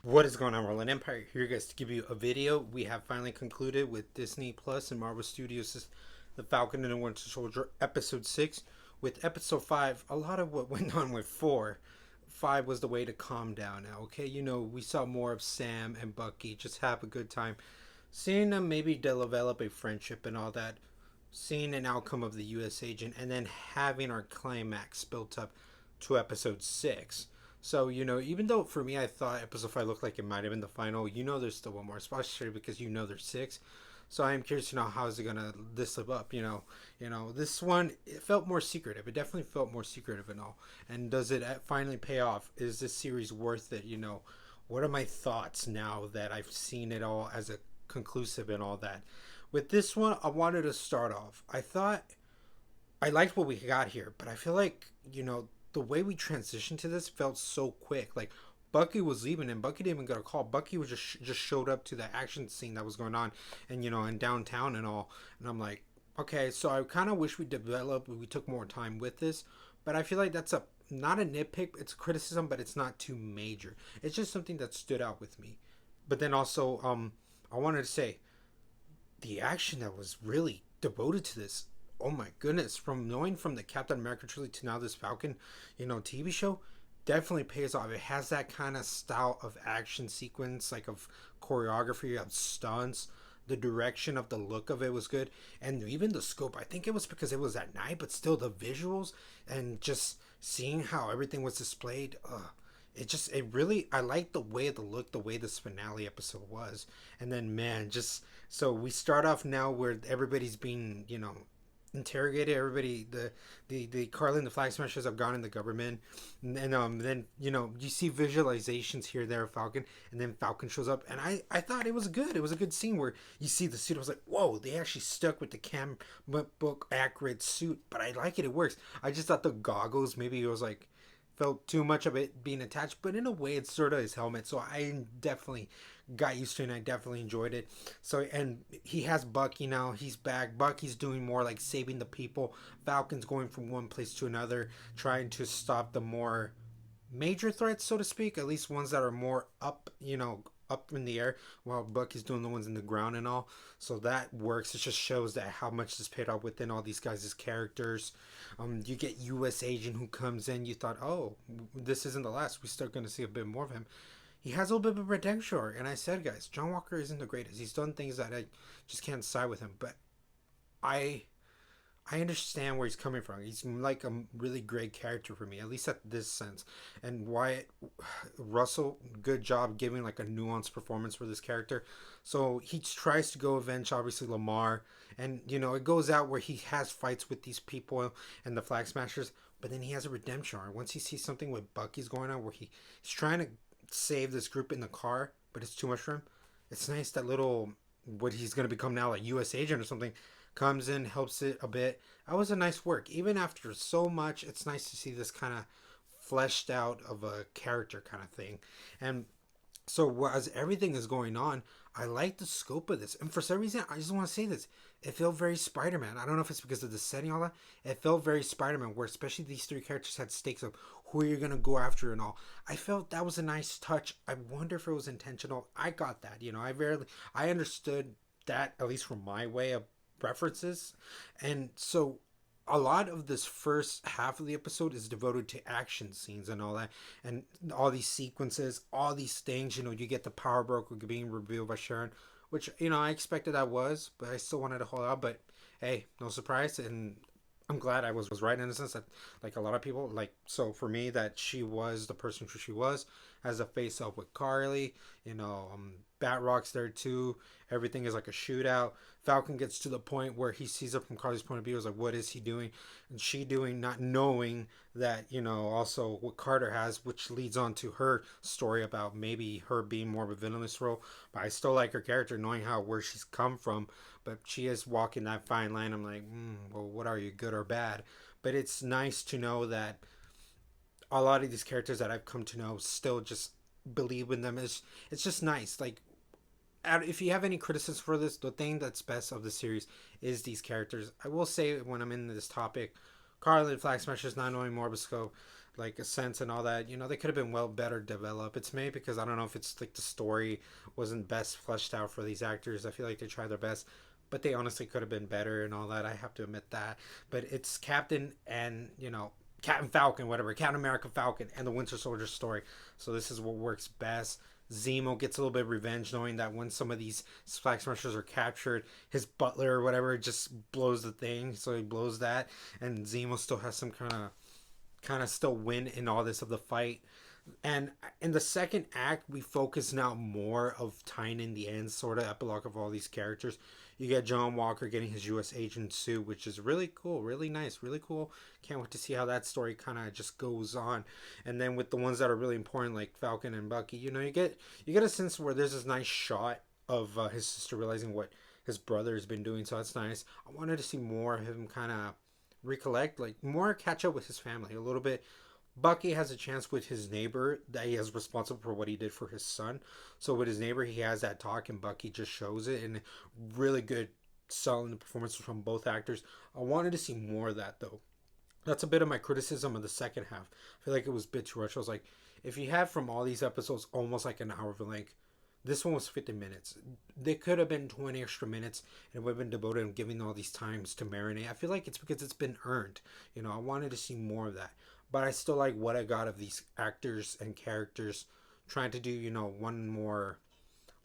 What is going on, Roland Empire? Here, guys, to give you a video. We have finally concluded with Disney Plus and Marvel Studios' The Falcon and the Winter Soldier, Episode 6. With Episode 5, a lot of what went on with 4. 5 was the way to calm down now, okay? We saw more of Sam and Bucky just have a good time. Seeing them maybe develop a friendship and all that. Seeing an outcome of the U.S. agent, and then having our climax built up to Episode 6. So, even though for me I thought episode 5 looked like it might have been the final, there's still one more, especially because there's 6. So I am curious to know how is it gonna this live up, this one it felt more secretive. It definitely felt more secretive and all. And does it finally pay off? Is this series worth it? What are my thoughts now that I've seen it all as a conclusive and all that? With this one, I wanted to start off. I thought I liked what we got here, but I feel like, the way we transitioned to this felt so quick. Like Bucky was leaving and Bucky didn't even get a call. Bucky was just showed up to the action scene that was going on and in downtown and all. And I'm like, okay, so I kind of wish we took more time with this, but I feel like that's a not a nitpick, it's a criticism, but it's not too major. It's just something that stood out with me. But then also I wanted to say the action that was really devoted to this, oh my goodness, from knowing from the Captain America trilogy to now this Falcon, TV show, definitely pays off. It has that kind of style of action sequence, like of choreography, of stunts. The direction of the look of it was good, and even the scope. I think it was because it was at night, but still the visuals and just seeing how everything was displayed. It really, I like the way the look, the way this finale episode was. And then, man, just so we start off now where everybody's being interrogated. Everybody, the Carlin, the Flag Smashers have gone in the government, and then you see visualizations here there of Falcon, and then Falcon shows up, and I thought it was good. It was a good scene where you see the suit. I was like, whoa, they actually stuck with the cam book accurate suit, but I like it. It works. I just thought the goggles, maybe it was like felt too much of it being attached, but in a way it's sort of his helmet, so I definitely got used to it and I definitely enjoyed it. So, and he has Bucky now, he's back. Bucky's doing more like saving the people. Falcon's going from one place to another, trying to stop the more major threats, so to speak, at least ones that are more up, up in the air, while Bucky's doing the ones in the ground and all. So that works. It just shows that how much is paid off within all these guys' characters. You get U.S. agent who comes in. You thought, oh, this isn't the last. We're still going to see a bit more of him. He has a little bit of redemption arc, and I said, guys, John Walker isn't the greatest. He's done things that I just can't side with him, but I I understand where he's coming from. He's like a really great character for me, at least at this sense. And Wyatt Russell, good job giving like a nuanced performance for this character. So he tries to go avenge obviously Lamar, and it goes out where he has fights with these people and the Flag Smashers, but then he has a redemption arc. Once he sees something with Bucky's going on, where he's trying to save this group in the car, but it's too much for him. It's nice that little what he's gonna become now, like U.S. agent or something, comes in, helps it a bit. That was a nice work. Even after so much, it's nice to see this kind of fleshed out of a character kind of thing. And so as everything is going on, I like the scope of this. And for some reason, I just want to say this. It felt very Spider-Man. I don't know if it's because of the setting all that. It felt very Spider-Man, where especially these three characters had stakes of who you're going to go after and all. I felt that was a nice touch. I wonder if it was intentional. I got that. I understood that, at least from my way of references. And so a lot of this first half of the episode is devoted to action scenes and all that, and all these sequences, all these things. You get the power broker being revealed by Sharon, which I expected that was, but I still wanted to hold out. But hey, no surprise, and I'm glad I was right in a sense that, like a lot of people, like, so for me, that she was the person who she was, as a face up with Carly. Batrock's there too. Everything is like a shootout. Falcon gets to the point where he sees it from Carly's point of view. Is like, what is he doing? And she doing, not knowing that, also what Carter has, which leads on to her story about maybe her being more of a villainous role. But I still like her character, knowing where she's come from. But she is walking that fine line. I'm like, well, what are you, good or bad? But it's nice to know that a lot of these characters that I've come to know still just believe in them. It's just nice. Like, if you have any criticism for this, the thing that's best of the series is these characters. I will say, when I'm in this topic, Carly and Flag Smashers not knowing more of a scope, like a sense and all that. You know, they could have been well better developed. It's maybe because I don't know if it's like the story wasn't best fleshed out for these actors. I feel like they tried their best, but they honestly could have been better and all that. I have to admit that. But it's Captain and, you know, Captain Falcon, whatever, Captain America Falcon, and the Winter Soldier story. So this is what works best. Zemo gets a little bit of revenge knowing that when some of these Flag Smashers are captured, his butler or whatever just blows the thing, so he blows that, and Zemo still has some kind of still win in all this of the fight. And in the second act, we focus now more of tying in the end sort of epilogue of all these characters. You get John Walker getting his U.S. agent suit, which is really cool, really nice, really cool. Can't wait to see how that story kind of just goes on. And then with the ones that are really important, like Falcon and Bucky, you know, you get a sense where there's this nice shot of his sister realizing what his brother has been doing. So that's nice. I wanted to see more of him kind of recollect, like more catch up with his family a little bit. Bucky has a chance with his neighbor that he is responsible for what he did for his son. So with his neighbor, he has that talk, and Bucky just shows it. And really good, solid performances from both actors. I wanted to see more of that though. That's a bit of my criticism of the second half. I feel like it was a bit too rushed. I was like, if you have from all these episodes almost like an hour of length, this one was 50 minutes. They could have been 20 extra minutes and would have been devoted and giving all these times to marinate. I feel like it's because it's been earned. You know, I wanted to see more of that. But I still like what I got of these actors and characters trying to do, you know, one more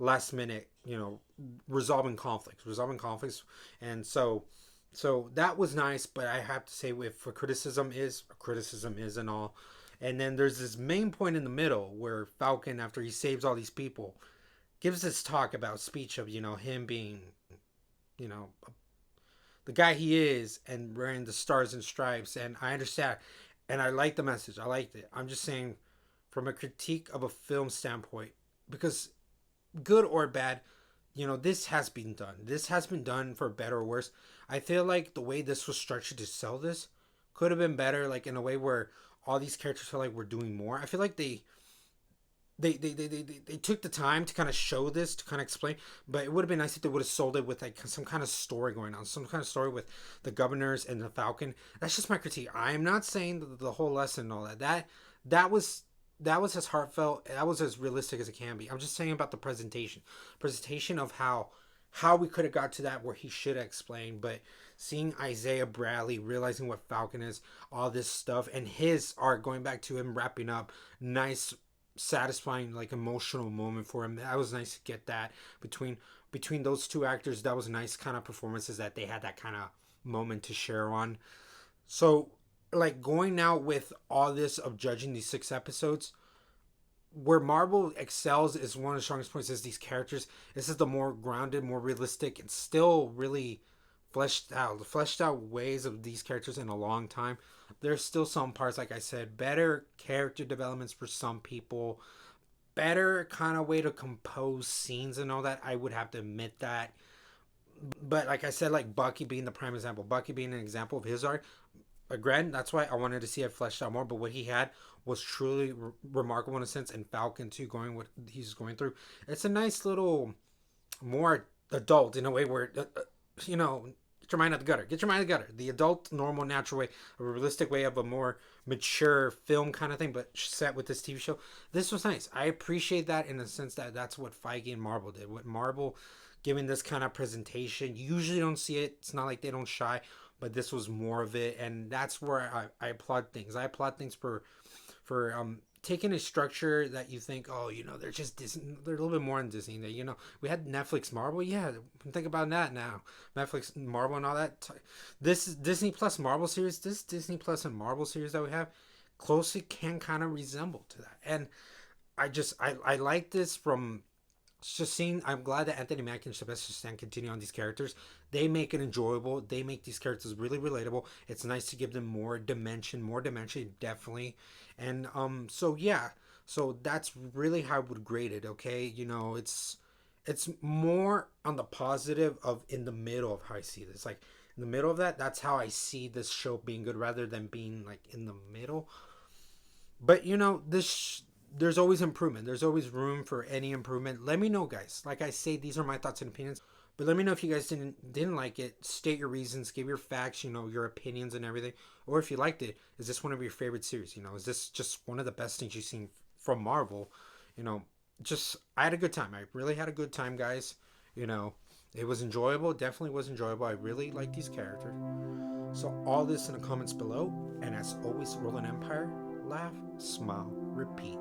last minute, you know, resolving conflicts. And so that was nice, but I have to say if a criticism is and all. And then there's this main point in the middle where Falcon, after he saves all these people, gives this talk about speech of, you know, him being, you know, the guy he is and wearing the stars and stripes. And I understand. And I like the message. I liked it. I'm just saying from a critique of a film standpoint, because good or bad, you know, this has been done. This has been done for better or worse. I feel like the way this was structured to sell this could have been better, like in a way where all these characters feel like we're doing more. I feel like they took the time to kind of show this, to kind of explain, but it would have been nice if they would have sold it with like some kind of story going on, some kind of story with the governors and the Falcon. That's just my critique. I am not saying the whole lesson and all that was as heartfelt, that was as realistic as it can be. I'm just saying about the presentation of how we could have got to that where he should have explained. But seeing Isaiah Bradley realizing what Falcon is, all this stuff, and his art going back to him wrapping up, nice satisfying like emotional moment for him. That was nice to get that between those two actors. That was nice kind of performances that they had that kind of moment to share on. So like going now with all this of judging these 6 episodes, where Marvel excels is one of the strongest points is these characters. This is the more grounded, more realistic, and still really fleshed out ways of these characters in a long time. There's still some parts, like I said, better character developments for some people, better kind of way to compose scenes and all that. I would have to admit that. But like I said, like Bucky being the prime example, Bucky being an example of his art. Again, that's why I wanted to see it fleshed out more. But what he had was truly remarkable in a sense, and Falcon too, going what he's going through. It's a nice little, more adult in a way where, you know, get your mind out the gutter. Get your mind out the gutter. The adult, normal, natural way, a realistic way of a more mature film kind of thing, but set with this TV show. This was nice. I appreciate that in the sense that that's what Feige and Marvel did. What Marvel giving this kind of presentation, you usually don't see it. It's not like they don't shy, but this was more of it, and that's where I applaud things. I applaud things for taking a structure that you think, oh, you know, they're just Disney, they're a little bit more in Disney. That, you know, we had Netflix, Marvel, yeah, think about that now. Netflix, Marvel, and all that. This Disney Plus Marvel series, this Disney Plus and Marvel series that we have, closely can kind of resemble to that. And I like this from just seeing. I'm glad that Anthony Mackie and Sebastian Stan continue on these characters. They make it enjoyable. They make these characters really relatable. It's nice to give them more dimension, definitely. And so yeah, so that's really how I would grade it. Okay, you know, it's more on the positive of in the middle of how I see this. Like in the middle of that, that's how I see this show being good, rather than being like in the middle. But you know, there's always improvement. There's always room for any improvement. Let me know, guys. Like I say, these are my thoughts and opinions. But let me know if you guys didn't like it. State your reasons, give your facts, your opinions and everything. Or if you liked it, is this one of your favorite series? Is this just one of the best things you've seen from Marvel? You know, just I had a good time. I really had a good time, guys. You know, it was enjoyable. Definitely was enjoyable. I really like these characters. So all this in the comments below. And as always, roll an empire, laugh, smile, repeat.